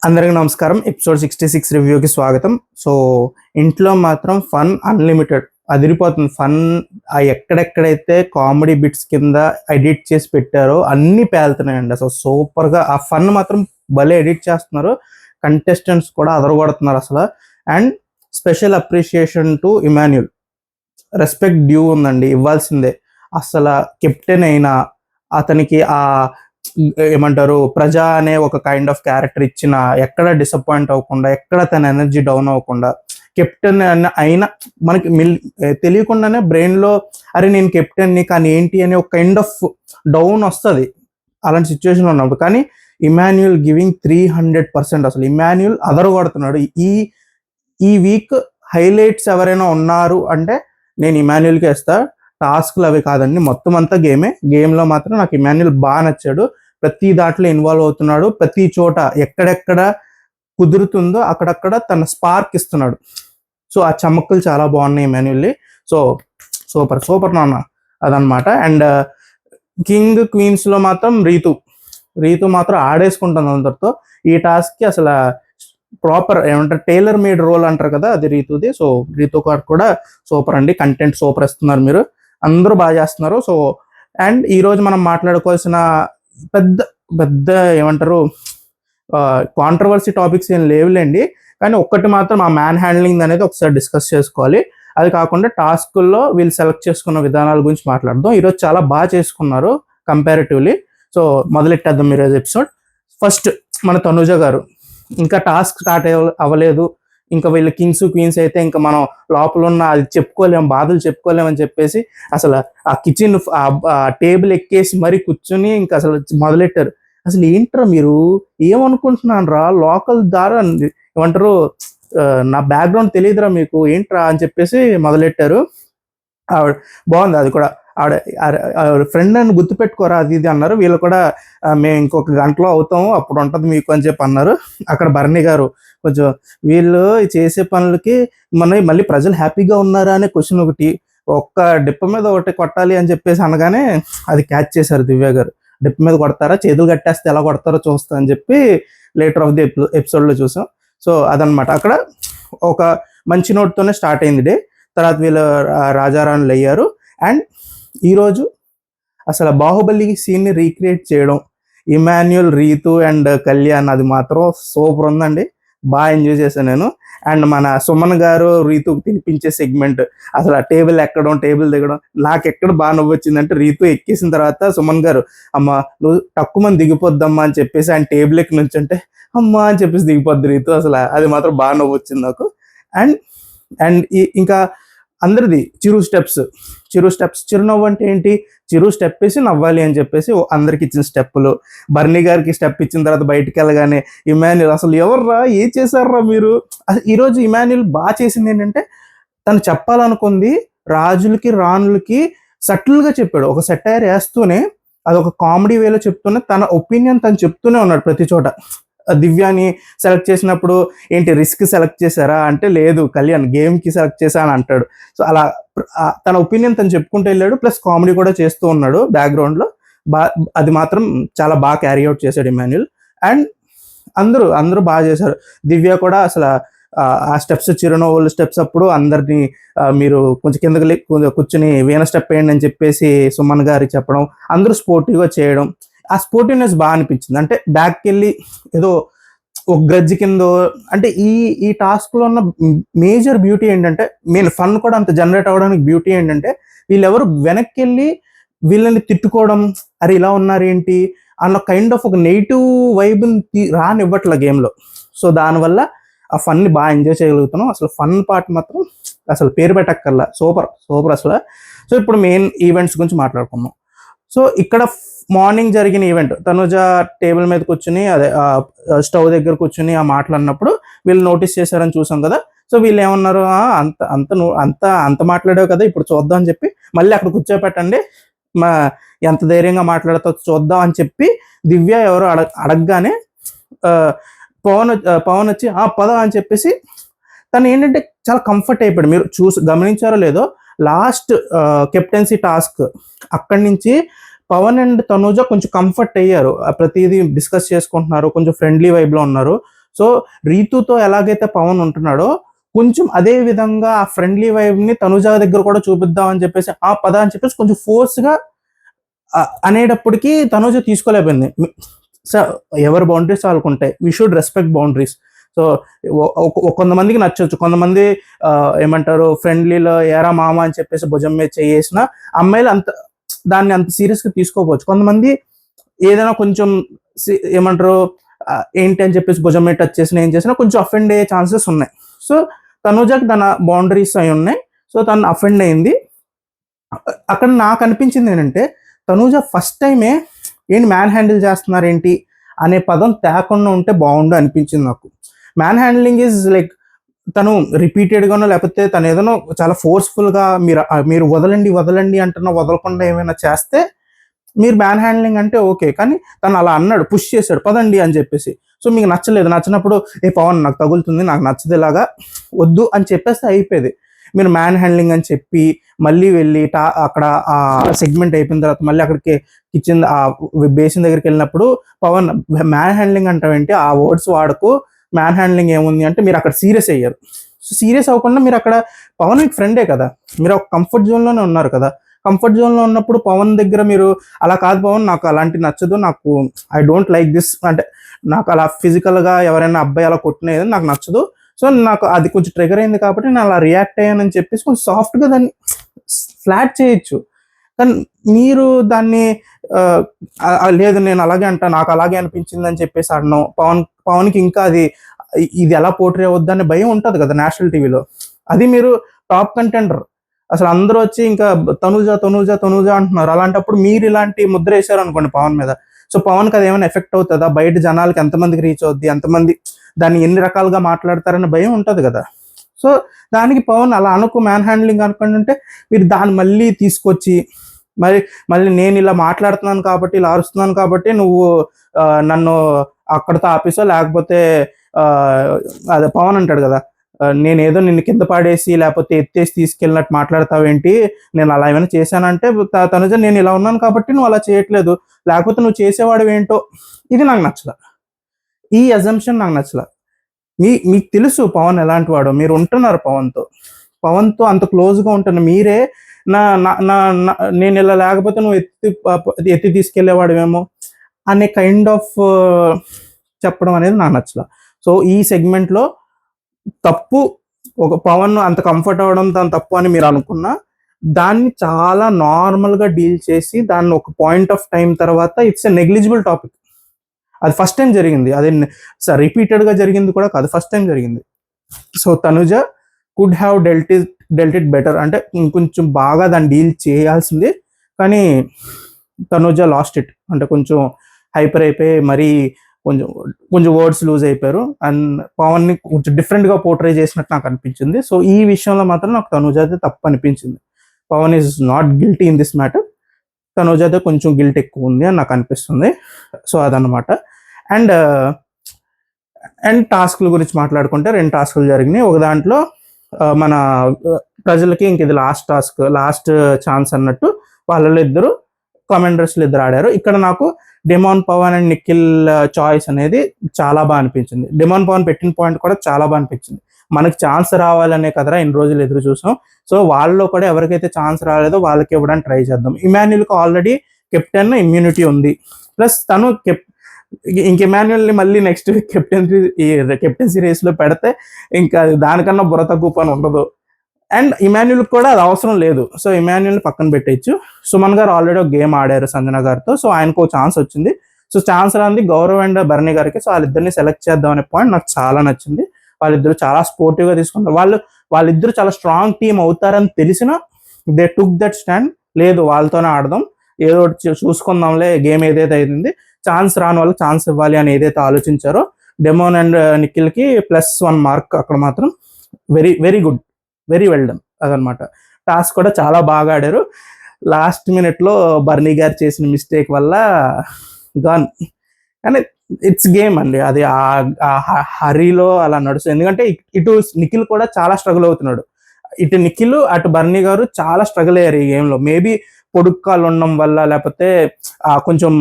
అందరికీ నమస్కారం. ఎపిసోడ్ 66 రివ్యూకి స్వాగతం. సో ఇంట్లో మాత్రం ఫన్ అన్లిమిటెడ్ అదిరిపోతుంది. ఫన్ ఎక్కడెక్కడైతే కామెడీ బిట్స్ కింద ఎడిట్ చేసి పెట్టారో అన్నీ పేలుతున్నాయండి. అసలు సూపర్గా ఆ ఫన్ మాత్రం భలే ఎడిట్ చేస్తున్నారు. కంటెస్టెంట్స్ కూడా అదరగొడుతున్నారు అసలు. And special appreciation to Emmanuel. Respect due ఉందండి, ఇవ్వాల్సిందే. అసలు కెప్టెన్ అయినా అతనికి ఆ ఏమంటారు ప్రజా అనే ఒక కైండ్ ఆఫ్ క్యారెక్టర్ ఇచ్చిన, ఎక్కడ డిసప్పాయింట్ అవ్వకుండా, ఎక్కడ తన ఎనర్జీ డౌన్ అవ్వకుండా, కెప్టెన్ అయినా మనకి తెలియకుండానే బ్రెయిన్లో అరే నేను కెప్టెన్ని కానీ ఏంటి అనే ఒక కైండ్ ఆఫ్ డౌన్ వస్తుంది అలాంటి సిచ్యువేషన్ ఉన్నప్పుడు. కానీ ఇమాన్యుల్ గివింగ్ 300%. అసలు ఇమాన్యుల్ అదరగొడుతున్నాడు. ఈ వీక్ హైలైట్స్ ఎవరైనా ఉన్నారు అంటే నేను ఇమాన్యుల్కి వేస్తా. టాస్క్లు అవి కాదండి, మొత్తం అంతా గేమ్లో మాత్రం నాకు ఇమాన్యుల్ బాగా నచ్చాడు. ప్రతి దాంట్లో ఇన్వాల్వ్ అవుతున్నాడు. ప్రతి చోట ఎక్కడెక్కడ కుదురుతుందో అక్కడక్కడ తన స్పార్క్ ఇస్తున్నాడు. సో ఆ చమక్కులు చాలా బాగున్నాయి ఇమాన్యుల్ని. సో సూపర్ నాన్న అదనమాట. అండ్ కింగ్ క్వీన్స్లో మాత్రం రీతు మాత్రం ఆడేసుకుంటుంది అందరితో. ఈ టాస్క్కి అసలు ప్రాపర్ ఏమంటారు టైలర్ మేడ్ రోల్ అంటారు కదా, అది రీతుది. సో రీతు కూడా సూపర్ అండి. కంటెంట్ సూపర్ ఇస్తున్నారు మీరు, అందరూ బాగా చేస్తున్నారు. సో అండ్ ఈరోజు మనం మాట్లాడుకోవాల్సిన పెద్ద ఏమంటారు కాంట్రవర్సీ టాపిక్స్ ఏం లేవులేండి. కానీ ఒక్కటి మాత్రం ఆ మ్యాన్ హ్యాండ్లింగ్ అనేది ఒకసారి డిస్కస్ చేసుకోవాలి. అది కాకుండా టాస్కుల్లో వీళ్ళు సెలెక్ట్ చేసుకున్న విధానాల గురించి మాట్లాడదాం. ఈరోజు చాలా బాగా చేసుకున్నారు కంపారిటివ్లీ. సో మొదలెట్టేద్దాం ఈరోజు ఎపిసోడ్. ఫస్ట్ మన తనుజ గారు, ఇంకా టాస్క్ స్టార్ట్ అవ్వలేదు, ఇంకా వీళ్ళు కింగ్స్ క్వీన్స్ అయితే ఇంకా మనం లోపల ఉన్న అది బాధలు చెప్పుకోలేమని చెప్పేసి అసలు ఆ కిచెన్ టేబుల్ ఎక్కేసి మరీ కూర్చుని ఇంకా అసలు మొదలెట్టారు. అసలు ఏంట్రా మీరు ఏమనుకుంటున్నాను రా, లోకల్ ద్వారా ఏమంటారు నా బ్యాక్గ్రౌండ్ తెలియదురా మీకు ఏంట్రా అని చెప్పేసి మొదలెట్టారు. ఆవిడ బాగుంది. అది కూడా ఆవిడ ఫ్రెండ్ అని గుర్తుపెట్టుకోరా అది ఇది అన్నారు. వీళ్ళు కూడా మేము ఇంకొక గంటలో అవుతాము అప్పుడు ఉంటుంది మీకు అని చెప్పి అన్నారు. అక్కడ భరణి గారు కొంచెం వీళ్ళు చేసే పనులకి మళ్ళీ ప్రజలు హ్యాపీగా ఉన్నారా అనే క్వశ్చన్ ఒకటి, ఒక్క డిప్ప మీద ఒకటి కొట్టాలి అని చెప్పేసి అనగానే అది క్యాచ్ చేశారు దివ్య గారు. డిప్ప మీద కొడతారా, చేతులు కట్టేస్తే ఎలా కొడతారో చూస్తా అని చెప్పి లేటర్ ఆఫ్ ది ఎపిసోడ్లో చూసాం. సో అదనమాట. అక్కడ ఒక మంచి నోట్తోనే స్టార్ట్ అయింది డే. తర్వాత వీళ్ళు రాజారాణులు అయ్యారు. అండ్ ఈరోజు అసలు బాహుబలి సీన్ని రీక్రియేట్ చేయడం ఇమాన్యుల్, రీతు అండ్ కళ్యాణ్, అది మాత్రం సూపర్ ఉందండి. బాగా ఎంజాయ్ చేశాను నేను. అండ్ మన సుమన్ గారు రీతు తినిపించే సెగ్మెంట్, అసలు టేబుల్ ఎక్కడం టేబుల్ దిగడం, నాకు ఎక్కడ బాగా నవ్వు వచ్చిందంటే రీతు ఎక్కేసిన తర్వాత సుమన్ గారు అమ్మ నువ్వు తక్కువ మంది దిగిపోద్దమ్మా అని చెప్పేసి ఆయన టేబుల్ ఎక్కి నుంచి అంటే అమ్మా అని చెప్పేసి దిగిపోద్ది రీతు. అసలు అది మాత్రం బాగా నవ్వు వచ్చింది నాకు. అండ్ ఇంకా అందరిది చిరు స్టెప్స్. చిరునవ్వు అంటే ఏంటి, చిరు స్టెప్ వేసి నవ్వాలి అని చెప్పేసి అందరికి ఇచ్చిన స్టెప్పులు. బర్నీ గారికి స్టెప్ ఇచ్చిన తర్వాత బయటికి వెళ్ళగానే ఇమాన్యుల్ అసలు ఎవర్రా ఏం చేశారా మీరు. ఈరోజు ఇమాన్యుల్ బాగా చేసింది ఏంటంటే తను చెప్పాలనుకుంది రాజులకి రాణులకి సటిల్గా చెప్పాడు. ఒక సెటైర్ వేస్తూనే అదొక కామెడీ వేలో చెప్తూనే తన ఒపీనియన్ తను చెప్తూనే ఉన్నాడు ప్రతి చోట. దివ్యాని సెలెక్ట్ చేసినప్పుడు ఏంటి రిస్క్ సెలెక్ట్ చేశారా అంటే లేదు కళ్యాణ్ గేమ్కి సెలెక్ట్ చేశా అని అంటాడు. సో అలా తన ఒపీనియన్ తను చెప్పుకుంటూ వెళ్ళాడు, ప్లస్ కామెడీ కూడా చేస్తూ ఉన్నాడు బ్యాక్గ్రౌండ్లో. అది మాత్రం చాలా బాగా క్యారీ అవుట్ చేశాడు ఇమాన్యుల్. అండ్ అందరూ బాగా చేశారు. దివ్య కూడా అసలు ఆ స్టెప్స్ చిరునవ్వుల స్టెప్స్ అప్పుడు అందరినీ మీరు కొంచెం కిందకి కూర్చుని వీణ స్టెప్ వేయండి అని చెప్పేసి సుమన్ గారికి చెప్పడం, అందరూ స్పోర్టివ్గా చేయడం, ఆ స్పోర్టివ్నెస్ బాగా అనిపించింది. అంటే బ్యాక్కి వెళ్ళి ఏదో ఒక గ్రడ్జ్ కింద అంటే ఈ టాస్క్లో ఉన్న మేజర్ బ్యూటీ ఏంటంటే మెయిన్ ఫన్ కూడా అంత జనరేట్ అవ్వడానికి బ్యూటీ ఏంటంటే వీళ్ళెవరు వెనక్కి వెళ్ళి వీళ్ళని తిట్టుకోవడం, అరే ఇలా ఉన్నారేంటి అన్న కైండ్ ఆఫ్ ఒక నెగిటివ్ వైబ్ని రానివ్వట్లే గేమ్లో. సో దానివల్ల ఆ ఫన్ని బాగా ఎంజాయ్ చేయగలుగుతున్నాం. అసలు ఫన్ పార్ట్ మాత్రం అసలు పేరు పెట్టక్కర్లా, సూపర్ అసలు. సో ఇప్పుడు మెయిన్ ఈవెంట్స్ గురించి మాట్లాడుకున్నాం. సో ఇక్కడ మార్నింగ్ జరిగిన ఈవెంట్, తనుజ టేబుల్ మీద కూర్చుని అదే స్టవ్ దగ్గర కూర్చుని ఆ మాట్లాడినప్పుడు వీళ్ళు నోటీస్ చేశారని చూసాం కదా. సో వీళ్ళు ఏమన్నారు, అంత మాట్లాడావు కదా ఇప్పుడు చూద్దాం అని చెప్పి మళ్ళీ అక్కడ కూర్చోపెట్టండి, ఎంత ధైర్యంగా మాట్లాడుతూ చూద్దాం అని చెప్పి దివ్య ఎవరో అడగగానే పవన్ వచ్చి పద అని చెప్పేసి తను ఏంటంటే చాలా కంఫర్ట్ అయిపోయాడు. మీరు గమనించారో లేదో లాస్ట్ కెప్టెన్సీ టాస్క్ అక్కడి నుంచి పవన్ అండ్ తనూజ కొంచెం కంఫర్ట్ అయ్యారు, ప్రతిదీ డిస్కస్ చేసుకుంటున్నారు, కొంచెం ఫ్రెండ్లీ వైబ్లో ఉన్నారు. సో రీతుతో ఎలాగైతే పవన్ ఉంటున్నాడో కొంచెం అదే విధంగా ఆ ఫ్రెండ్లీ వైబ్ ని తనుజ దగ్గర కూడా చూపిద్దాం అని చెప్పేసి ఆ పద అని చెప్పేసి కొంచెం ఫోర్స్ గా అనేటప్పటికి తనుజ తీసుకోలేకపోయింది. సో ఎవరి బౌండరీస్ వాళ్ళకు ఉంటాయి. We should respect boundaries. So కొంతమందికి నచ్చొచ్చు, కొంతమంది ఏమంటారు ఫ్రెండ్లీలో ఏరా మామ అని చెప్పేసి భుజం మీద చేసిన అమ్మాయిలు దాన్ని అంత సీరియస్ గా తీసుకోవచ్చు. కొంతమంది ఏదైనా కొంచెం ఏమంటారు ఏంటి అని చెప్పేసి భుజం మీద టచ్ చేసిన ఏం చేసినా కొంచెం అఫెండ్ అయ్యే ఛాన్సెస్ ఉన్నాయి. సో తనుజకి తన బౌండరీస్ అయి ఉన్నాయి. సో తను అఫెండ్ అయింది. అక్కడ నాకు అనిపించింది ఏంటంటే తనుజ ఫస్ట్ టైమే ఏంటి మ్యాన్ హ్యాండిల్ చేస్తున్నారు ఏంటి అనే పదం తేకుండా ఉంటే బాగుండు అనిపించింది నాకు. మ్యాన్ హ్యాండ్లింగ్ ఈజ్ లైక్ తను రిపీటెడ్గానో లేకపోతే తను ఏదైనా చాలా ఫోర్స్ఫుల్గా మీరు వదలండి అంటున్నా వదలకుండా ఏమైనా చేస్తే మీరు మ్యాన్ హ్యాండ్లింగ్ అంటే ఓకే. కానీ తను అలా అన్నాడు, పుష్ చేశాడు పదండి అని చెప్పేసి. సో మీకు నచ్చినప్పుడు పవన్ నాకు తగులుతుంది, నాకు నచ్చదు, ఇలాగా వద్దు అని చెప్పేస్తే అయిపోయేది. మీరు మ్యాన్ హ్యాండ్లింగ్ అని చెప్పి మళ్ళీ వెళ్ళి అక్కడ ఆ సెగ్మెంట్ అయిపోయిన తర్వాత మళ్ళీ అక్కడికి కిచెన్ ఆ బేసిన్ దగ్గరికి వెళ్ళినప్పుడు పవన్ మ్యాన్ హ్యాండ్లింగ్ అంటావేంటి, ఆ వర్డ్స్ వాడకు, మ్యాన్ హ్యాండ్లింగ్ ఏముంది అంటే మీరు అక్కడ సీరియస్ అయ్యారు. సో సీరియస్ అవ్వకుండా మీరు అక్కడ పవన్ మీకు ఫ్రెండే కదా, మీరు ఒక కంఫర్ట్ జోన్లోనే ఉన్నారు కదా. కంఫర్ట్ జోన్లో ఉన్నప్పుడు పవన్ దగ్గర మీరు అలా కాదు పవన్ నాకు అలాంటి నచ్చదు, నాకు ఐ డోంట్ లైక్ దిస్ అంటే నాకు అలా ఫిజికల్గా ఎవరైనా అబ్బాయి అలా కొట్టినది నాకు నచ్చదు, సో నాకు అది కొంచెం ట్రిగర్ అయింది కాబట్టి నేను అలా రియాక్ట్ అయ్యానని చెప్పేసి కొంచెం సాఫ్ట్గా దాన్ని ఫ్లాట్ చేయొచ్చు. కానీ మీరు దాన్ని లేదు నేను అలాగే అంటా, నాకు అలాగే అనిపించింది అని చెప్పేసి అన్నాం. పవన్కి ఇంకా ఇది ఎలా పోర్ట్రే అవుద్దని భయం ఉంటుంది కదా నేషనల్ టీవీలో. అది మీరు టాప్ కంటెండర్, అసలు అందరూ వచ్చి ఇంకా తనూజ అంటున్నారు. అలాంటప్పుడు మీరు ఇలాంటి ముద్ర వేశారు అనుకోండి పవన్ మీద, సో పవన్కి అది ఏమైనా ఎఫెక్ట్ అవుతుందా, బయట జనాలకి ఎంతమందికి రీచ్ అవుద్ది, ఎంతమంది దాన్ని ఎన్ని రకాలుగా మాట్లాడతారనే భయం ఉంటుంది కదా. సో దానికి పవన్ అలా మ్యాన్ హ్యాండ్లింగ్ అనుకోండి అంటే మీరు దాన్ని మళ్ళీ తీసుకొచ్చి మళ్ళీ నేను ఇలా మాట్లాడుతున్నాను కాబట్టి ఇలా అరుస్తున్నాను కాబట్టి నువ్వు నన్ను అక్కడితో ఆపేసో లేకపోతే అదే పవన్ అంటాడు కదా, నేనేదో నిన్ను కింద పాడేసి లేకపోతే ఎత్తేసి తీసుకెళ్ళినట్టు మాట్లాడతావేంటి, నేను అలా ఏమైనా చేశానంటే తనుజ నేను ఇలా ఉన్నాను కాబట్టి నువ్వు అలా చేయట్లేదు, లేకపోతే నువ్వు చేసేవాడు ఏంటో. ఇది నాకు నచ్చల, ఈ అజంప్షన్ నాకు నచ్చల. మీకు తెలుసు పవన్ ఎలాంటి వాడో, మీరు ఉంటున్నారు పవన్తో అంత క్లోజ్గా ఉంటున్న మీరే నేను ఇలా లేకపోతే నువ్వు ఎత్తి తీసుకెళ్లేవాడువేమో అనే కైండ్ ఆఫ్ చెప్పడం అనేది నాకు నచ్చల. సో ఈ సెగ్మెంట్లో తప్పు ఒక పవన్ అంత కంఫర్ట్ అవ్వడం దాని తప్పు అని మీరు అనుకున్నా, దాన్ని చాలా నార్మల్గా డీల్ చేసి దాన్ని ఒక పాయింట్ ఆఫ్ టైం తర్వాత ఇట్స్ ఎ నెగ్లిజిబుల్ టాపిక్. అది ఫస్ట్ టైం జరిగింది, అది రిపీటెడ్గా జరిగింది కూడా కాదు, ఫస్ట్ టైం జరిగింది. So Tanuja could have dwelt it better, అంటే ఇంకొంచెం బాగా దాన్ని డీల్ చేయాల్సింది. కానీ తనుజ లాస్ట్ ఇట్, అంటే కొంచెం హైపర్ అయిపోయి మరీ కొంచెం వర్డ్స్ లూజ్ అయిపోయారు. అండ్ పవన్ని కొంచెం డిఫరెంట్గా పోర్ట్రే చేసినట్టు నాకు అనిపించింది. సో ఈ విషయంలో మాత్రం నాకు తనుజ అయితే తప్పు అనిపించింది. Pavan is not guilty in this matter, Tanuja అయితే కొంచెం గిల్ట్ ఎక్కువ ఉంది అని నాకు అనిపిస్తుంది. సో అదనమాట. అండ్ టాస్క్ల గురించి మాట్లాడుకుంటే 2 టాస్క్లు జరిగినాయి. ఒక దాంట్లో మన ప్రజలకి ఇంక ఇది లాస్ట్ ఛాన్స్ అన్నట్టు వాళ్ళలో ఇద్దరు కామెండర్స్లు ఆడారు. ఇక్కడ నాకు demon Pavan and Nikhil choice అనేది చాలా బాగా అనిపించింది. డెమాన్ పవన్ పెట్టిన పాయింట్ కూడా చాలా బాగా అనిపించింది. మనకి ఛాన్స్ రావాలనే కదరా ఇన్ని రోజులు ఎదురు చూసాం, సో వాళ్ళలో కూడా ఎవరికైతే ఛాన్స్ రాలేదో వాళ్ళకి ఇవ్వడానికి ట్రై చేద్దాం. ఇమాన్యుల్కి ఆల్రెడీ కెప్టెన్ ఇమ్యూనిటీ ఉంది, ప్లస్ తను ఇంక ఇమాన్యుల్ని మళ్ళీ నెక్స్ట్ వీక్ కెప్టెన్సీ రేస్లో పెడితే ఇంకా దానికన్నా బుర్ర తక్కువ పని ఉండదు. అండ్ ఇమాన్యుల్కి కూడా అది అవసరం లేదు, సో ఇమాన్యుల్ని పక్కన పెట్టేయచ్చు. సుమన్ గారు ఆల్రెడీ ఒక గేమ్ ఆడారు సంజన గారితో, సో ఆయనకు ఒక ఛాన్స్ వచ్చింది. సో ఛాన్స్ రాంది గౌరవ్ అండ్ బర్నీ గారికి. సో వాళ్ళిద్దరిని సెలెక్ట్ చేద్దాం అనే పాయింట్ నాకు చాలా నచ్చింది. వాళ్ళిద్దరు చాలా స్పోర్టివ్గా తీసుకుంటారు. వాళ్ళిద్దరు చాలా స్ట్రాంగ్ టీం అవుతారని తెలిసిన దే టుక్ దట్ స్టాండ్, లేదు వాళ్ళతోనే ఆడదాం, ఏదో చూసుకుందాంలే, గేమ్ ఏదైతే అయింది ఛాన్స్ రాని వాళ్ళకి ఛాన్స్ ఇవ్వాలి అని ఏదైతే ఆలోచించారో డెమోన్ అండ్ నిఖిల్కి +1 మార్క్ అక్కడ మాత్రం. Very very good, very well done అదనమాట. టాస్క్ కూడా చాలా బాగా ఆడారు. లాస్ట్ మినిట్లో బర్నీ గారు చేసిన మిస్టేక్ వల్ల గాన్, కానీ ఇట్స్ గేమ్ అండి, అది ఆ హరీలో అలా నడుస్తుంది. ఎందుకంటే ఇటు నిఖిల్ కూడా చాలా స్ట్రగుల్ అవుతున్నాడు, ఇటు నిఖిల్ అటు బర్నీ గారు చాలా స్ట్రగుల్ అయ్యారు ఈ గేమ్లో. మేబీ పొడుక్కాలు ఉండడం వల్ల లేకపోతే కొంచెం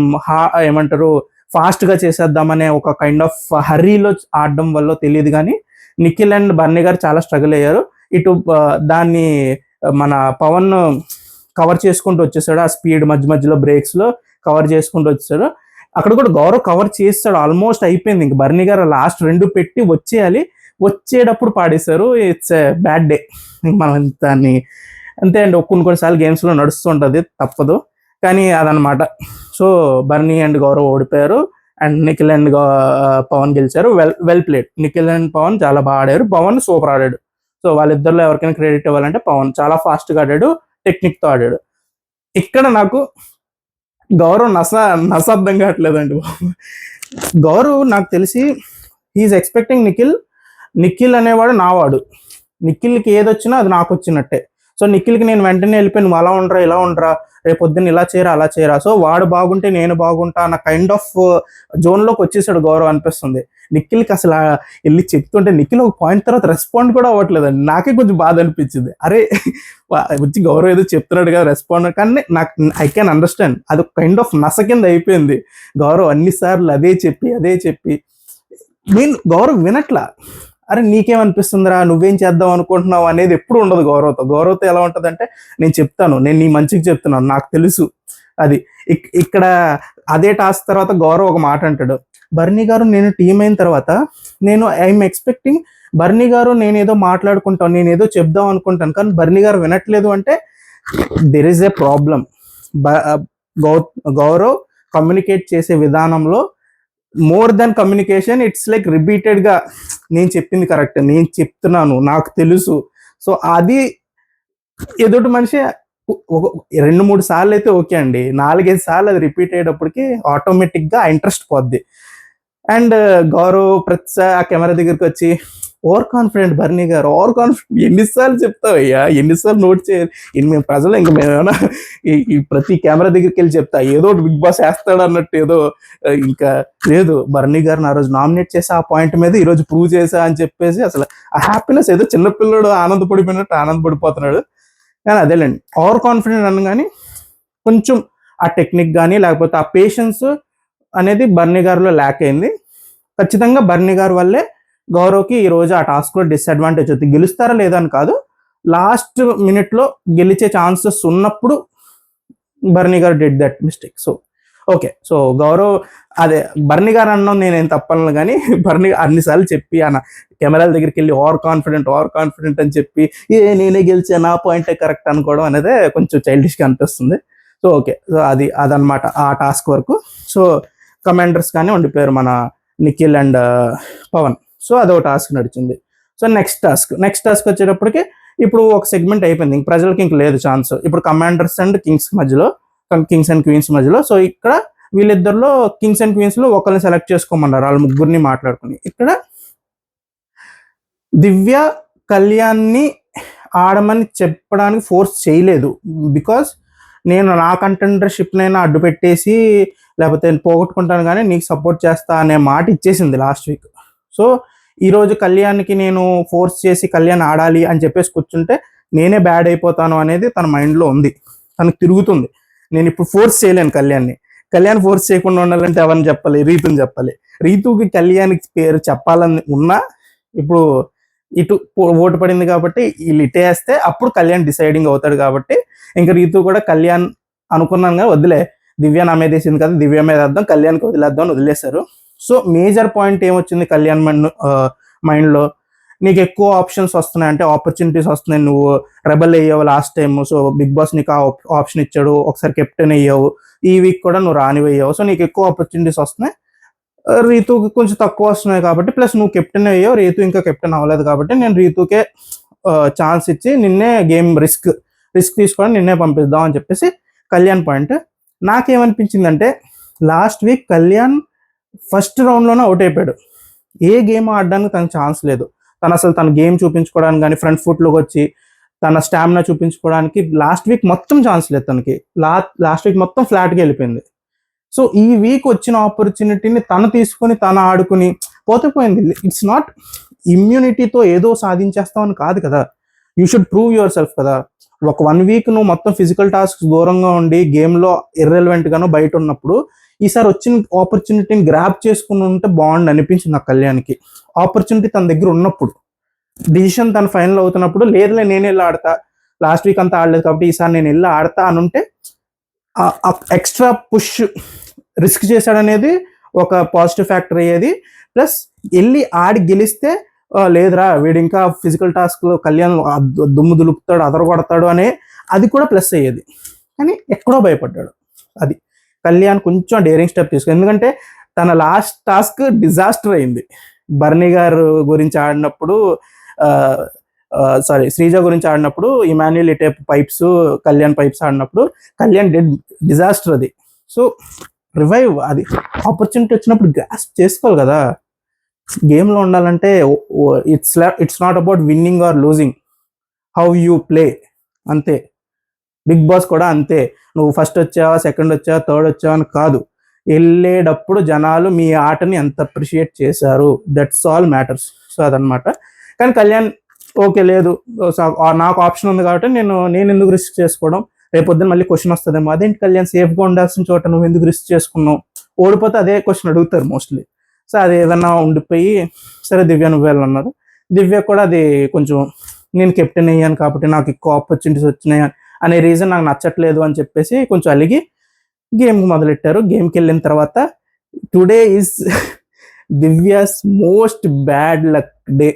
ఏమంటారు ఫాస్ట్గా చేసేద్దామనే ఒక కైండ్ ఆఫ్ హర్రీలో ఆడడం వల్ల తెలియదు కానీ నిఖిల్ అండ్ బర్నీ గారు చాలా స్ట్రగుల్ అయ్యారు. ఇటు దాన్ని మన పవన్ కవర్ చేసుకుంటూ వచ్చేసాడు, ఆ స్పీడ్ మధ్య మధ్యలో బ్రేక్స్లో కవర్ చేసుకుంటూ వచ్చేసాడు. అక్కడ కూడా గౌరవ్ కవర్ చేస్తాడు, ఆల్మోస్ట్ అయిపోయింది. ఇంక బర్నీ గారు లాస్ట్ 2 పెట్టి వచ్చేయాలి, వచ్చేటప్పుడు పాడేశారు. It's a bad day. మనం దాన్ని అంతే అండి, కొన్నిసార్లు గేమ్స్లో నడుస్తుంటుంది, తప్పదు. కానీ అదనమాట. సో బర్నీ అండ్ గౌరవ్ ఓడిపోయారు అండ్ నిఖిల్ అండ్ పవన్ గెలిచారు. Well played. Nikhil and Pavan చాలా బాగా ఆడారు, పవన్ సూపర్ ఆడాడు. సో వాళ్ళిద్దరిలో ఎవరికైనా క్రెడిట్ ఇవ్వాలంటే పవన్ చాలా ఫాస్ట్గా ఆడాడు, టెక్నిక్తో ఆడాడు. ఇక్కడ నాకు గౌరవ్ నస అర్థం కావట్లేదండి. గౌరవ్ నాకు తెలిసి హీఈస్ ఎక్స్పెక్టింగ్ నిఖిల్ అనేవాడు నావాడు, నిఖిల్కి ఏదొచ్చినా అది నాకు వచ్చినట్టే. సో నిఖిల్కి నేను వెంటనే వెళ్ళిపోయి నువ్వు అలా ఉండరా ఇలా ఉండరా, రేపు పొద్దున్న ఇలా చేయరా అలా చేయరా, సో వాడు బాగుంటే నేను బాగుంటా అన్న కైండ్ ఆఫ్ జోన్లోకి వచ్చేసాడు గౌరవ్ అనిపిస్తుంది. నిఖిల్కి అసలు వెళ్ళి చెప్తుంటే నిఖిల్ ఒక పాయింట్ తర్వాత రెస్పాండ్ కూడా అవ్వట్లేదండి. నాకే కొంచెం బాధ అనిపించింది. అరే వచ్చి గౌరవ్ ఏదో చెప్తున్నాడు కదా రెస్పాండ్, కానీ నాకు ఐ క్యాన్ అండర్స్టాండ్ అది ఒక కైండ్ ఆఫ్ నస కింద అయిపోయింది. గౌరవ్ అన్నిసార్లు అదే చెప్పి నేను గౌరవ్ వినట్లా. అరే నీకేమనిపిస్తుందిరా, నువ్వేం చేద్దాం అనుకుంటున్నావు అనేది ఎప్పుడు ఉండదు గౌరవ్తో ఎలా ఉంటుంది అంటే నేను చెప్తాను, నేను నీ మంచికి చెప్తున్నాను, నాకు తెలుసు అది. ఇక్కడ అదే టాస్క్ తర్వాత గౌరవ్ ఒక మాట అంటాడు, బర్నీ గారు నేను టీం అయిన తర్వాత నేను ఐఎమ్ ఎక్స్పెక్టింగ్ బర్నీ గారు నేను ఏదో మాట్లాడుకుంటాను, నేను ఏదో చెప్దాం అనుకుంటాను, కానీ బర్నీ గారు వినట్లేదు అంటే there is a problem. Gaurav communicate చేసే విధానంలో more than communication, it's like రిపీటెడ్గా నేను చెప్పింది కరెక్ట్, నేను చెప్తున్నాను, నాకు తెలుసు. సో అది ఎదుటి మనిషి 2-3 సార్లు అయితే ఓకే అండి, 4-5 సార్లు అది రిపీట్ అయ్యేటప్పటికి ఆటోమేటిక్గా ఇంట్రెస్ట్ పోద్ది. అండ్ గౌరవ్ ప్రతిసారి ఆ కెమెరా దగ్గరికి వచ్చి ఓవర్ కాన్ఫిడెంట్ బర్నీ గారు, ఓవర్ కాన్ఫిడెంట్ ఎన్నిసార్లు చెప్తావయ్యా, ఎన్నిసార్లు నోట్ చేయాలి, మేము ప్రజలు ఇంక మేమేమైనా ఈ ప్రతి కెమెరా దగ్గరికి వెళ్ళి చెప్తా ఏదో బిగ్ బాస్ వేస్తాడు అన్నట్టు ఏదో, ఇంకా లేదు బర్నీ గారిని ఆ రోజు నామినేట్ చేసి ఆ పాయింట్ మీద ఈరోజు ప్రూవ్ చేసా అని చెప్పేసి అసలు ఆ హ్యాపీనెస్ ఏదో చిన్నపిల్లడు ఆనందపడిపోయినట్టు ఆనందపడిపోతున్నాడు. కానీ అదేలేండి ఓవర్ కాన్ఫిడెంట్ అన్న కానీ కొంచెం ఆ టెక్నిక్ కానీ లేకపోతే ఆ పేషెన్స్ అనేది బర్నీ గారిలో ల్యాక్ అయింది. ఖచ్చితంగా బర్నీ గారి వల్లే గౌరవ్కి ఈరోజు ఆ టాస్క్లో డిసడ్వాంటేజ్ అవుతుంది. గెలుస్తారా లేదా అని కాదు, లాస్ట్ మినిట్లో గెలిచే ఛాన్సెస్ ఉన్నప్పుడు బర్నీ గారు did that mistake. So okay, so Gaurav అదే బర్నీ గారు అన్నాం నేనేం తప్పను, కానీ బర్నీ అన్నిసార్లు చెప్పి అన్న కెమెరాల దగ్గరికి వెళ్ళి ఓవర్ కాన్ఫిడెంట్ అని చెప్పి నేనే గెలిచా నా పాయింటే కరెక్ట్ అనుకోవడం అనేది కొంచెం చైల్డిష్గా అనిపిస్తుంది. సో ఓకే, సో అదనమాట ఆ టాస్క్ వరకు. సో కమాండర్స్ కానీ ఉండిపోయారు మన నిఖిల్ అండ్ పవన్. సో అదో టాస్క్ నడిచింది. సో నెక్స్ట్ టాస్క్ వచ్చేటప్పటికి ఇప్పుడు ఒక సెగ్మెంట్ అయిపోయింది, ఇంక ప్రజలకి ఇంక లేదు ఛాన్స్. ఇప్పుడు commanders and kings and queens మధ్యలో. సో ఇక్కడ వీళ్ళిద్దరిలో కింగ్స్ అండ్ క్వీన్స్లో ఒకరిని సెలెక్ట్ చేసుకోమన్నారు, వాళ్ళ ముగ్గురిని మాట్లాడుకుని. ఇక్కడ దివ్య కళ్యాణ్ని ఆడమని చెప్పడానికి ఫోర్స్ చేయలేదు, బికాస్ నేను నా కంటెండర్షిప్నైనా అడ్డు పెట్టేసి లేకపోతే పోగొట్టుకుంటాను కానీ నీకు సపోర్ట్ చేస్తా అనే మాట ఇచ్చేసింది లాస్ట్ వీక్. సో ఈరోజు కళ్యాణ్కి నేను ఫోర్స్ చేసి కళ్యాణ్ ఆడాలి అని చెప్పేసి కూర్చుంటే నేనే బ్యాడ్ అయిపోతాను అనేది తన మైండ్లో ఉంది, తనకు తిరుగుతుంది. నేను ఇప్పుడు ఫోర్స్ చేయలేను కళ్యాణ్ ఫోర్స్ చేయకుండా ఉండాలంటే ఎవరిని చెప్పాలి, రీతుని చెప్పాలి. రీతుకి కళ్యాణ్కి పేరు చెప్పాలని ఉన్నా ఇప్పుడు ఇటు ఓటు పడింది కాబట్టి వీళ్ళు ఇటేస్తే అప్పుడు కళ్యాణ్ డిసైడింగ్ అవుతాడు. కాబట్టి ఇంకా రీతు కూడా కళ్యాణ్ అనుకున్నాను కదా వదిలే, దివ్య నా మీద వేసింది కదా, దివ్య మీద వేద్దాం, కళ్యాణ్కి వదిలేద్దాం వదిలేశారు. సో మేజర్ పాయింట్ ఏమొచ్చింది కళ్యాణ్ మైండ్లో, నీకు ఎక్కువ ఆప్షన్స్ వస్తున్నాయి అంటే ఆపర్చునిటీస్ వస్తున్నాయి, నువ్వు రెబల్ అయ్యావు last time, so Bigg Boss నీకు ఆ ఆప్షన్ ఇచ్చాడు, ఒకసారి కెప్టెన్ అయ్యావు, ఈ వీక్ కూడా నువ్వు రానివయ్యావు, సో నీకు ఎక్కువ ఆపర్చునిటీస్ వస్తున్నాయి. రీతుకి కొంచెం తక్కువ వస్తున్నాయి కాబట్టి, ప్లస్ నువ్వు కెప్టెన్ అయ్యావు, రీతు ఇంకా కెప్టెన్ అవ్వలేదు కాబట్టి నేను రీతుకే ఛాన్స్ ఇచ్చి నిన్నే గేమ్ రిస్క్ తీసుకొని నిన్నే పంపిద్దాం అని చెప్పేసి కళ్యాణ్ పాయింట్. నాకేమనిపించిందంటే లాస్ట్ వీక్ కళ్యాణ్ ఫస్ట్ రౌండ్లోనే అవుట్ అయిపోయాడు, ఏ గేమ్ ఆడడానికి తనకు ఛాన్స్ లేదు. తన గేమ్ చూపించుకోవడానికి కానీ ఫ్రంట్ ఫుట్లోకి వచ్చి తన స్టామినా చూపించుకోవడానికి లాస్ట్ వీక్ మొత్తం ఛాన్స్ లేదు తనకి. లాస్ట్ వీక్ మొత్తం ఫ్లాట్గా వెళ్ళిపోయింది. సో ఈ వీక్ వచ్చిన ఆపర్చునిటీని తను తీసుకొని తను ఆడుకుని పోతే. ఇట్స్ నాట్ ఇమ్యూనిటీతో ఏదో సాధించేస్తామని కాదు కదా, you should prove your self కదా. ఒక 1 వీక్ నువ్వు మొత్తం ఫిజికల్ టాస్క్ దూరంగా ఉండి గేమ్లో ఇర్రెలవెంట్గానో బయట ఉన్నప్పుడు ఈసారి వచ్చిన ఆపర్చునిటీని గ్రాప్ చేసుకుని ఉంటే బాగుండు అనిపించింది నాకు కళ్యాణ్కి. ఆపర్చునిటీ తన దగ్గర ఉన్నప్పుడు, డిసిషన్ తను ఫైనల్ అవుతున్నప్పుడు, లేదులే నేను వెళ్ళి ఆడతా, లాస్ట్ వీక్ అంతా ఆడలేదు కాబట్టి ఈసారి నేను వెళ్ళి ఆడతా అని ఉంటే ఎక్స్ట్రా పుష్ రిస్క్ చేశాడనేది ఒక పాజిటివ్ ఫ్యాక్టర్ అయ్యేది. ప్లస్ వెళ్ళి ఆడి గెలిస్తే లేదురా వీడు ఇంకా ఫిజికల్ టాస్క్లో కళ్యాణ్ దుమ్ము దులుపుతాడు, అదరగొడతాడు అనే అది కూడా ప్లస్ అయ్యేది. కానీ ఎక్కడో భయపడ్డాడు. అది కళ్యాణ్ కొంచెం డేరింగ్ స్టెప్ తీసుకు, ఎందుకంటే తన లాస్ట్ టాస్క్ డిజాస్టర్ అయింది. బర్నీ గారు గురించి ఆడినప్పుడు, సారీ శ్రీజ గురించి ఆడినప్పుడు, ఇమాన్యుయల్ ఇటే పైప్స్, కళ్యాణ్ పైప్స్ ఆడినప్పుడు కళ్యాణ్ డెడ్ డిజాస్టర్ అది. సో రివైవ్, అది ఆపర్చునిటీ వచ్చినప్పుడు గ్రాస్ప్ చేసుకోవాలి కదా. గేమ్లో ఉండాలంటే it's not about winning or losing, how you play అంతే. బిగ్ బాస్ కూడా అంతే, నువ్వు ఫస్ట్ వచ్చావా, సెకండ్ వచ్చావా, థర్డ్ వచ్చావా అని కాదు, వెళ్ళేటప్పుడు జనాలు మీ ఆటని ఎంత అప్రిషియేట్ చేశారు, దట్స్ ఆల్ మ్యాటర్స్. సో అదనమాట. కానీ కళ్యాణ్ ఓకే లేదు, నాకు ఆప్షన్ ఉంది కాబట్టి నేను ఎందుకు రిస్క్ చేసుకోవడం, రేపొద్దున మళ్ళీ క్వశ్చన్ వస్తుందేమో, అదేంటి కళ్యాణ్ సేఫ్గా ఉండాల్సిన చోట నువ్వు ఎందుకు రిస్క్ చేసుకున్నావు, ఓడిపోతే అదే క్వశ్చన్ అడుగుతారు మోస్ట్లీ. సో అది ఏదన్నా ఉండిపోయి, సరే దివ్య నువ్వు వెళ్ళన్నారు. దివ్య కూడా అది కొంచెం, నేను కెప్టెన్ అయ్యాను కాబట్టి నాకు ఎక్కువ ఆపర్చునిటీస్ వచ్చినాయి అనే రీజన్ నాకు నచ్చట్లేదు అని చెప్పేసి కొంచెం అలిగి గేమ్కి మొదలెట్టారు. గేమ్కి వెళ్ళిన తర్వాత today is Divya's most bad luck day.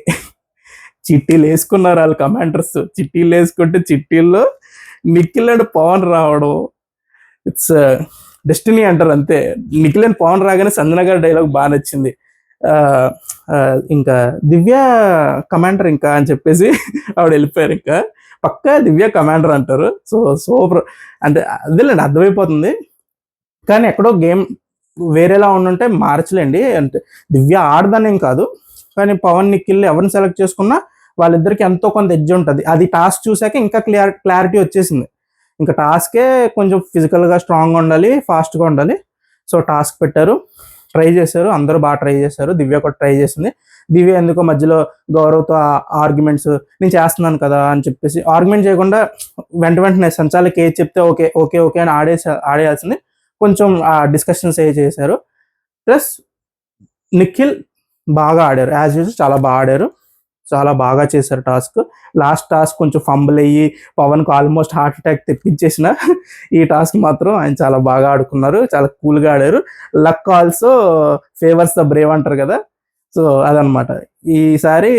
చిట్టీలు వేసుకున్నారు వాళ్ళు కమాండర్స్, చిట్టీలు వేసుకుంటే చిట్టీల్లో నిఖిల్ అండ్ పవన్ రావడం, ఇట్స్ డెస్టినీ అంటారు అంతే. నిఖిల్ అండ్ పవన్ రాగానే సంజన గారి డైలాగ్ బాగా నచ్చింది, ఇంకా దివ్య కమాండర్ ఇంకా అని చెప్పేసి ఆవిడ వెళ్ళిపోయారు. ఇంకా పక్కా దివ్య కమాండర్ అంటారు. సో సూపర్ అంటే అదేలేండి, అర్థమైపోతుంది. కానీ ఎక్కడో గేమ్ వేరేలా ఉండుంటే మార్చలేండి. అంటే దివ్య ఆడదానేం కాదు, కానీ పవన్ నిఖిల్ ఎవరిని సెలెక్ట్ చేసుకున్నా వాళ్ళిద్దరికి ఎంతో కొంత ఎడ్జ్ ఉంటుంది. అది టాస్క్ చూసాక ఇంకా క్లారిటీ వచ్చేసింది. ఇంకా టాస్కే కొంచెం ఫిజికల్గా స్ట్రాంగ్గా ఉండాలి, ఫాస్ట్గా ఉండాలి. సో టాస్క్ పెట్టారు, ట్రై చేశారు, అందరూ బాగా ట్రై చేశారు. దివ్య కూడా ట్రై చేసింది. దివ్య ఎందుకో మధ్యలో గౌరవ్తో ఆర్గ్యుమెంట్స్, నేను చేస్తున్నాను కదా అని చెప్పేసి ఆర్గ్యుమెంట్ చేయకుండా వెంటనే సంచాలకి ఏది చెప్తే ఓకే ఓకే ఓకే అని ఆడేయాల్సింది. కొంచెం డిస్కషన్స్ చేశారు. ప్లస్ నిఖిల్ బాగా ఆడారు, యాజ్ యూజువల్ చాలా బాగా ఆడారు, చాలా బాగా చేశారు టాస్క్. లాస్ట్ టాస్క్ కొంచెం ఫంబుల్ అయ్యి పవన్కు ఆల్మోస్ట్ హార్ట్ అటాక్ తెప్పించేసిన ఈ టాస్క్ మాత్రం ఆయన చాలా బాగా ఆడుకున్నారు, చాలా కూల్గా ఆడారు. Luck also favours the Brave అంటారు కదా. సో అదనమాట. ఈసారి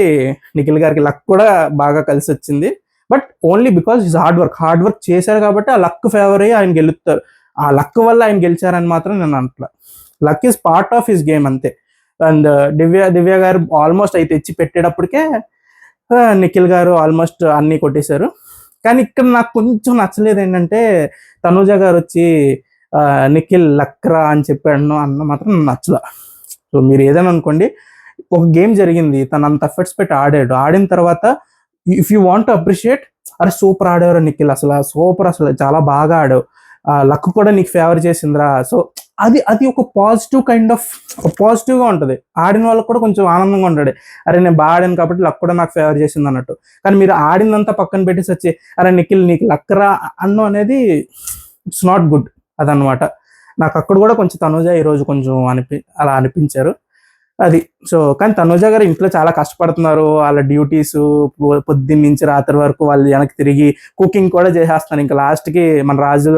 నిఖిల్ గారికి లక్ కూడా బాగా కలిసి వచ్చింది. But only because his hard work చేశారు కాబట్టి ఆ లక్ ఫేవర్ అయ్యి ఆయన గెలుస్తారు. ఆ లక్ వల్ల ఆయన గెలిచారని మాత్రం నేను అంటలా. Luck is part of his game అంతే. అండ్ దివ్య గారు ఆల్మోస్ట్ అయితే తెచ్చి పెట్టేటప్పటికే నిఖిల్ గారు ఆల్మోస్ట్ అన్నీ కొట్టేశారు. కానీ ఇక్కడ నాకు కొంచెం నచ్చలేదు ఏంటంటే, తనూజ గారు వచ్చి నిఖిల్ లక్రా అని చెప్పాడు అన్న మాత్రం నచ్చలా. సో మీరు ఏదైనా అనుకోండి, ఒక గేమ్ జరిగింది, తను అంత ఎఫర్ట్స్ పెట్టి ఆడాడు, ఆడిన తర్వాత if you want to appreciate, అరే సూపర్ ఆడారు నిఖిల్, అసలు సూపర్, అసలు చాలా బాగా ఆడావు, లక్ కూడా నీకు ఫేవర్ చేసిందిరా. సో అది ఒక పాజిటివ్ కైండ్ ఆఫ్ పాజిటివ్గా ఉంటుంది. ఆడిన వాళ్ళకి కూడా కొంచెం ఆనందంగా ఉంటాడు, అరే నేను బాగా ఆడాను కాబట్టి లక్ కూడా నాకు ఫేవర్ చేసింది అన్నట్టు. కానీ మీరు ఆడిందంతా పక్కన పెట్టేసి వచ్చి అరే నిఖిల్ నీకు లక్కరా అన్నం అనేది ఇట్స్ నాట్ గుడ్. అదనమాట. నాకు అక్కడ కూడా కొంచెం తనూజ ఈరోజు కొంచెం అలా అనిపించారు అది. సో కానీ తనూజ గారు ఇంట్లో చాలా కష్టపడుతున్నారు, వాళ్ళ డ్యూటీస్ పొద్దున్న నుంచి రాత్రి వరకు వాళ్ళు వెనక్కి తిరిగి కుకింగ్ కూడా చేసేస్తున్నారు. ఇంకా లాస్ట్కి మన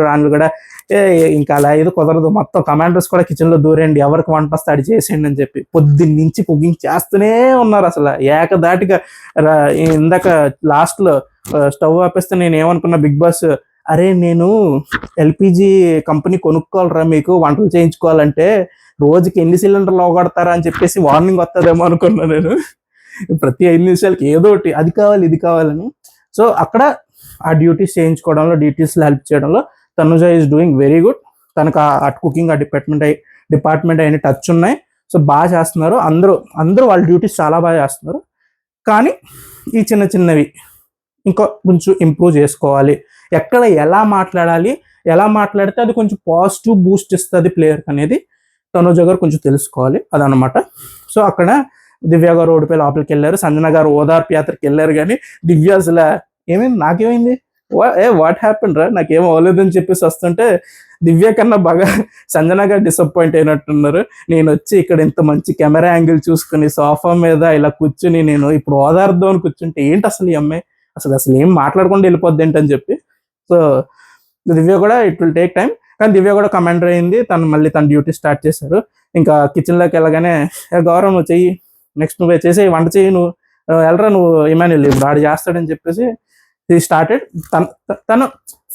రాణులు కూడా ఇంకా అలా ఏదో కుదరదు, మొత్తం కమాండర్స్ కూడా కిచెన్లో దూరండి, ఎవరికి వంట వస్తే అది చేసేయండి అని చెప్పి పొద్దున్న నుంచి కుకింగ్ చేస్తూనే ఉన్నారు. అసలు ఏకదాటిగా ఇందాక లాస్ట్లో స్టవ్ ఆపేస్తే నేను ఏమనుకున్నా, బిగ్ బాస్ అరే నేను ఎల్పిజి కంపెనీ కొనుక్కోవాలరా, మీకు వంటలు చేయించుకోవాలంటే రోజుకి ఎన్ని సిలిండర్లు అవగడతారా అని చెప్పేసి వార్నింగ్ వస్తుందేమో అనుకున్నా నేను. ప్రతి 5 నిమిషాలకి ఏదో ఒకటి అది కావాలి ఇది కావాలని. సో అక్కడ ఆ డ్యూటీస్ చేయించుకోవడంలో, డ్యూటీస్లో హెల్ప్ చేయడంలో Tanuja is doing very good. తనకు ఆ కుకింగ్ ఆ డిపార్ట్మెంట్ అయిన టచ్ ఉన్నాయి. సో బాగా చేస్తున్నారు అందరూ వాళ్ళ డ్యూటీస్ చాలా బాగా చేస్తున్నారు. కానీ ఈ చిన్నవి ఇంకా కొంచెం ఇంప్రూవ్ చేసుకోవాలి. ఎక్కడ ఎలా మాట్లాడాలి, ఎలా మాట్లాడితే అది కొంచెం పాజిటివ్ బూస్ట్ ఇస్తుంది ప్లేయర్కి అనేది తనుజ గారు కొంచెం తెలుసుకోవాలి. అదనమాట. సో అక్కడ దివ్య గారు ఓడిపోయి లోపలికి వెళ్ళారు, సంజన గారు ఓదార్పు యాత్రకి వెళ్ళారు. కానీ దివ్య అసలు ఏమైంది, నాకేమైంది, వాట్ హ్యాపెన్ రా, నాకేం అవ్వలేదని చెప్పేసి వస్తుంటే దివ్య కన్నా బాగా సంజన గారు డిసప్పాయింట్ అయినట్టున్నారు. నేను వచ్చి ఇక్కడ ఇంత మంచి కెమెరా యాంగిల్ చూసుకుని సోఫా మీద ఇలా కూర్చుని నేను ఇప్పుడు ఓదార్దాం అని కూర్చుంటే ఏంటి అసలు ఈ అమ్మాయి అసలు అసలు ఏం మాట్లాడకుండా వెళ్ళిపోద్ది ఏంటని చెప్పి. సో దివ్య కూడా ఇట్ విల్ టేక్ టైం, కానీ దివ్య కూడా కమాండర్ అయింది. తను మళ్ళీ తన డ్యూటీ స్టార్ట్ చేశారు. ఇంకా కిచెన్లోకి వెళ్ళగానే గౌరవ్ నువ్వు చెయ్యి, నెక్స్ట్ నువ్వే చేసి వంట చెయ్యి, నువ్వు వెళ్ళరా, నువ్వు ఇమాన్యుల్ ఇప్పుడు ఆడు చేస్తాడని చెప్పేసి స్టార్టెడ్. తను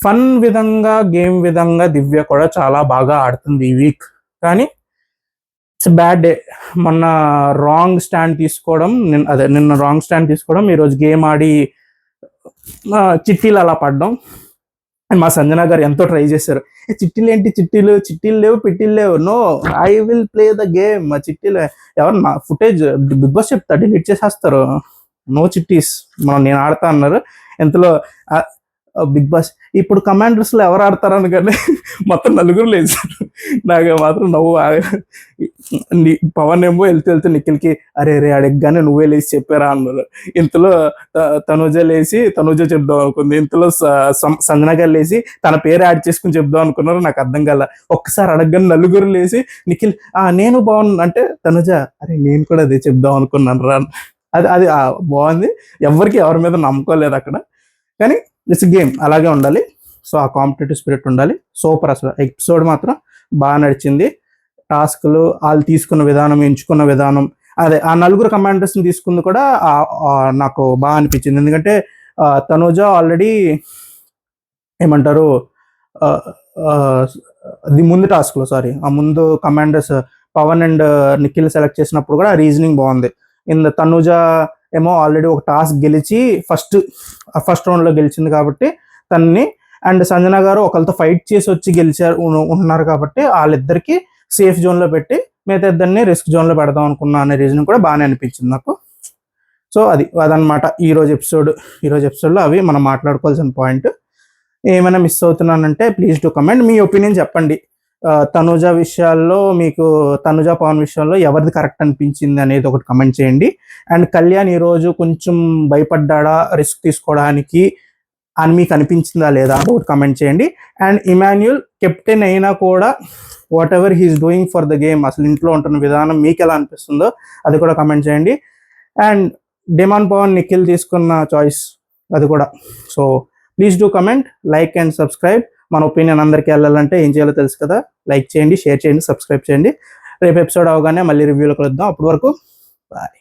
ఫన్ విధంగా గేమ్ విధంగా దివ్య కూడా చాలా బాగా ఆడుతుంది ఈ వీక్. కానీ ఇట్స్ బ్యాడ్ డే. మొన్న రాంగ్ స్టాండ్ తీసుకోవడం, నిన్న రాంగ్ స్టాండ్ తీసుకోవడం, ఈరోజు గేమ్ ఆడి చిట్టీలు అలా పడ్డం. అండ్ మా సంజన గారు ఎంతో ట్రై చేశారు. చిట్టీలు ఏంటి, చిట్టీలు లేవు, పెట్టీలు లేవు, no I will play the game. మా చిట్టీలు ఎవరు నా ఫుటేజ్ బిగ్ బాస్ చెప్తా డిలీట్ చేసేస్తారు, నో చిట్టీస్, నేను ఆడతా అన్నారు. ఎంతలో బిగ్ బాస్ ఇప్పుడు కమాండర్స్ లో ఎవరు ఆడతారని కానీ మొత్తం నలుగురు లేచారు. నాకు మాత్రం నవ్వు. పవన్ ఏమో వెళ్తే నిఖిల్కి అరే అడగగానే నువ్వే లేచి చెప్పారా అన్నారు. ఇంతలో తనుజ లేచి తనుజ చెప్దాం అనుకుంది. ఇంతలో సంజన గారు లేచి తన పేరు యాడ్ చేసుకుని చెప్దాం అనుకున్నారు. నాకు అర్థం కాల. ఒక్కసారి అడగగానే నలుగురు లేచి నిఖిల్ నేను బాగున్నా అంటే తనుజ అరే నేను కూడా అదే చెప్దాం అనుకున్నాను రా. అది బాగుంది. ఎవరి మీద నమ్మకం లేదు అక్కడ. కానీ ఇట్స్ గేమ్, అలాగే ఉండాలి. సో ఆ కాంపిటేటివ్ స్పిరిట్ ఉండాలి. సూపర్. అసలు ఎపిసోడ్ మాత్రం బాగా నడిచింది. టాస్క్లు వాళ్ళు తీసుకున్న విధానం, ఎంచుకున్న విధానం, అదే ఆ నలుగురు కమాండర్స్ని తీసుకుంది కూడా నాకు బాగా అనిపించింది. ఎందుకంటే తనుజ ఆల్రెడీ ఏమంటారు అది ముందు టాస్క్లో ఆ ముందు commanders Pavan and Nikhil select చేసినప్పుడు కూడా రీజనింగ్ బాగుంది. తనుజ ఏమో ఆల్రెడీ ఒక టాస్క్ గెలిచి ఫస్ట్ రౌండ్లో గెలిచింది కాబట్టి తనని, అండ్ సంజన గారు ఒకరితో ఫైట్ చేసి వచ్చి ఉన్నారు కాబట్టి వాళ్ళిద్దరికి సేఫ్ జోన్లో పెట్టి మిగతా ఇద్దరిని రిస్క్ జోన్లో పెడదాం అనుకున్నా అనే రీజన్ కూడా బాగానే అనిపించింది నాకు. సో అదనమాట ఈరోజు ఎపిసోడ్లో అవి మనం మాట్లాడుకోవాల్సిన పాయింట్. ఏమైనా మిస్ అవుతున్నానంటే ప్లీజ్ టు కమెంట్, మీ ఒపీనియన్ చెప్పండి. తనుజ విషయాల్లో మీకు తనుజ పవన్ విషయాల్లో ఎవరిది కరెక్ట్ అనిపించింది అనేది ఒకటి కమెంట్ చేయండి. అండ్ కళ్యాణ్ ఈరోజు కొంచెం భయపడ్డా రిస్క్ తీసుకోవడానికి అని మీకు అనిపించిందా లేదా అని ఒకటి కమెంట్ చేయండి. అండ్ ఇమాన్యుల్ కెప్టెన్ అయినా కూడా whatever he's doing for the game, అసలు ఇంట్లో ఉంటున్న విధానం మీకు ఎలా అనిపిస్తుందో అది కూడా కమెంట్ చేయండి. అండ్ డిమాండ్ పవన్ నిఖిల్ తీసుకున్న చాయిస్ అది కూడా. So please do comment, like and subscribe. మన ఒపీనియన్ అందరికీ వెళ్ళాలంటే ఏం చేయాలో తెలుసు కదా, లైక్ చేయండి, షేర్ చేయండి, సబ్స్క్రైబ్ చేయండి. రేపు ఎపిసోడ్ అవగానే మళ్ళీ రివ్యూలో కలుద్దాం. అప్పటి వరకు బాయ్.